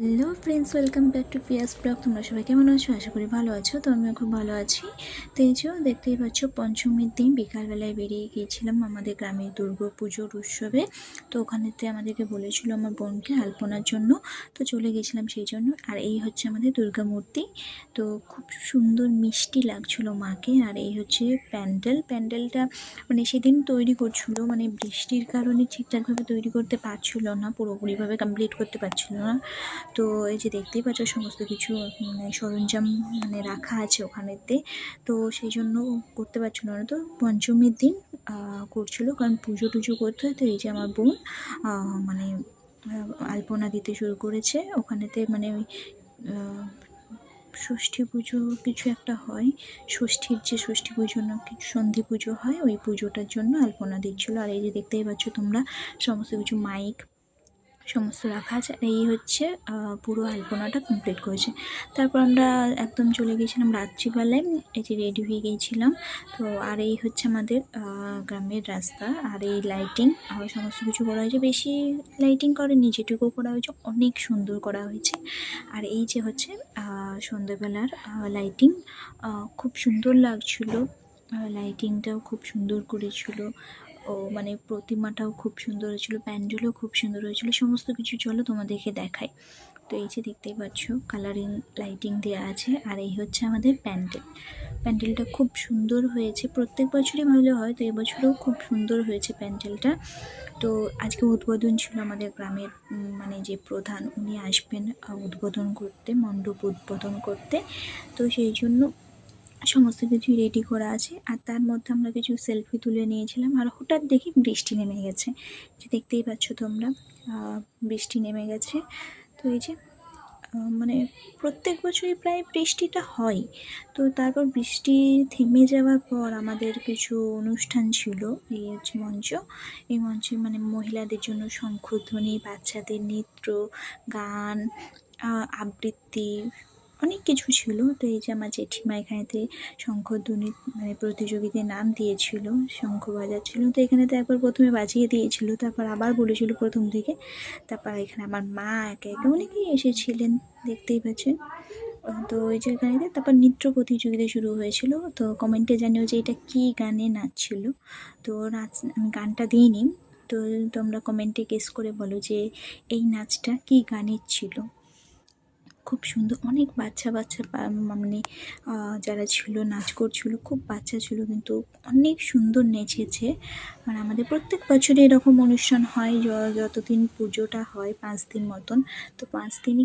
Hello friends, welcome back to Piya's blog. তোমরা সবাই কেমন আছো? আশা করি ভালো আছো। তো আমিও খুব ভালো আছি। তো এই যে দেখতেই পাচ্ছ, পঞ্চমীর দিন বিকালবেলায় বেরিয়ে গিয়েছিলাম আমাদের গ্রামের দুর্গা পুজোর উৎসবে। তো ওখানেতে আমাদেরকে বলেছিল আমার বোনকে আলপনার জন্য, তো চলে গেছিলাম সেই জন্য। আর এই হচ্ছে আমাদের দুর্গা মূর্তি। তো খুব সুন্দর মিষ্টি লাগছিল মাকে। আর এই হচ্ছে প্যান্ডেলটা মানে সেদিন তৈরি করছিল, মানে বৃষ্টির কারণে ঠিকঠাকভাবে তৈরি করতে পারছিল না, পুরোপুরিভাবে কমপ্লিট করতে পারছিল না। তো এই যে দেখতেই পাচ্ছ সমস্ত কিছু মানে সরঞ্জাম মানে রাখা আছে ওখানেতে। তো সেই জন্য করতে পারছিল না। তো পঞ্চমীর দিন করছিল, কারণ পুজো টুজো করতে হয়। তো এই যে আমার বোন মানে আলপনা দিতে শুরু করেছে ওখানেতে। মানে ওই ষষ্ঠী পুজো কিছু একটা হয়, ষষ্ঠীর যে ষষ্ঠী পুজো না কিছু সন্ধি পুজো হয়, ওই পুজোটার জন্য আলপনা দিচ্ছিলো। আর এই যে দেখতেই পাচ্ছ তোমরা সমস্ত কিছু মাইক সমস্ত রাখা আছে। এই হচ্ছে পুরো আলপনাটা কমপ্লিট করেছে। তারপর আমরা একদম চলে গিয়েছিলাম রাত্রিবেলায়, এই যে রেডি হয়ে গিয়েছিলাম। তো আর এই হচ্ছে আমাদের গ্রামের রাস্তা। আর এই লাইটিং সমস্ত কিছু করা হয়েছে, বেশি লাইটিং করেনি, যেটুকু করা হয়েছে অনেক সুন্দর করা হয়েছে। আর এই যে হচ্ছে সন্ধ্যেবেলার লাইটিং, খুব সুন্দর লাগছিল। লাইটিংটাও খুব সুন্দর করেছিল। ও মানে প্রতিমাটাও খুব সুন্দর হয়েছিল, প্যান্ডেলও খুব সুন্দর হয়েছিল, সমস্ত কিছু। চলো তোমাদেরকে দেখাই। তো এই যে দেখতেই পাচ্ছ কালারিং লাইটিং দেওয়া আছে। আর এই হচ্ছে আমাদের প্যান্ডেলটা খুব সুন্দর হয়েছে। প্রত্যেক বছরই ভালো হয়, তো এবছরও খুব সুন্দর হয়েছে প্যান্ডেলটা। তো আজকে উদ্বোধন ছিল আমাদের গ্রামের, মানে যে প্রধান উনি আসবেন উদ্বোধন করতে, মণ্ডপ উদ্বোধন করতে। তো সেই জন্য সমস্ত কিছুই রেডি করা আছে। আর তার মধ্যে আমরা কিছু সেলফি তুলে নিয়েছিলাম। আর হঠাৎ দেখি বৃষ্টি নেমে গেছে, যে দেখতেই পাচ্ছ তোমরা বৃষ্টি নেমে গেছে। তো এই যে মানে প্রত্যেক বছরই প্রায় বৃষ্টিটা হয়। তো তারপর বৃষ্টি থেমে যাওয়ার পর আমাদের কিছু অনুষ্ঠান ছিল। এই হচ্ছে মঞ্চ, এই মঞ্চে মানে মহিলাদের জন্য শঙ্খধ্বনি, বাচ্চাদের নৃত্য, গান, আবৃত্তি, অনেক কিছু ছিল। তো এই যে আমার জেঠিমা এখানেতে শঙ্খধ্বনি মানে প্রতিযোগিতায় নাম দিয়েছিল, শঙ্খ বাজাচ্ছিল। তো এখানে তো একবার প্রথমে বাজিয়ে দিয়েছিল, তারপর আবার বলেছিল প্রথম থেকে। তারপর এখানে আমার মা একে একে অনেকেই এসেছিলেন, দেখতেই পাচ্ছেন। তো ওই যে গাড়িতে তারপর নৃত্য প্রতিযোগিতা শুরু হয়েছিল। তো কমেন্টে জানিও যে এটা কী গানে নাচছিল। তো নাচ আমি গানটা দিইনি, তো তোমরা কমেন্টে গেস করে বলো যে এই নাচটা কী গানের ছিল। খুব সুন্দর, অনেক বাচ্চা মানে যারা ছিল নাচ করছিল, খুব বাচ্চা ছিল, কিন্তু অনেক সুন্দর নেচেছে। মানে আমাদের প্রত্যেক বছরই এরকম অনুষ্ঠান হয়, যতদিন পুজোটা হয় 5 দিন মতন। তো 5 দিনই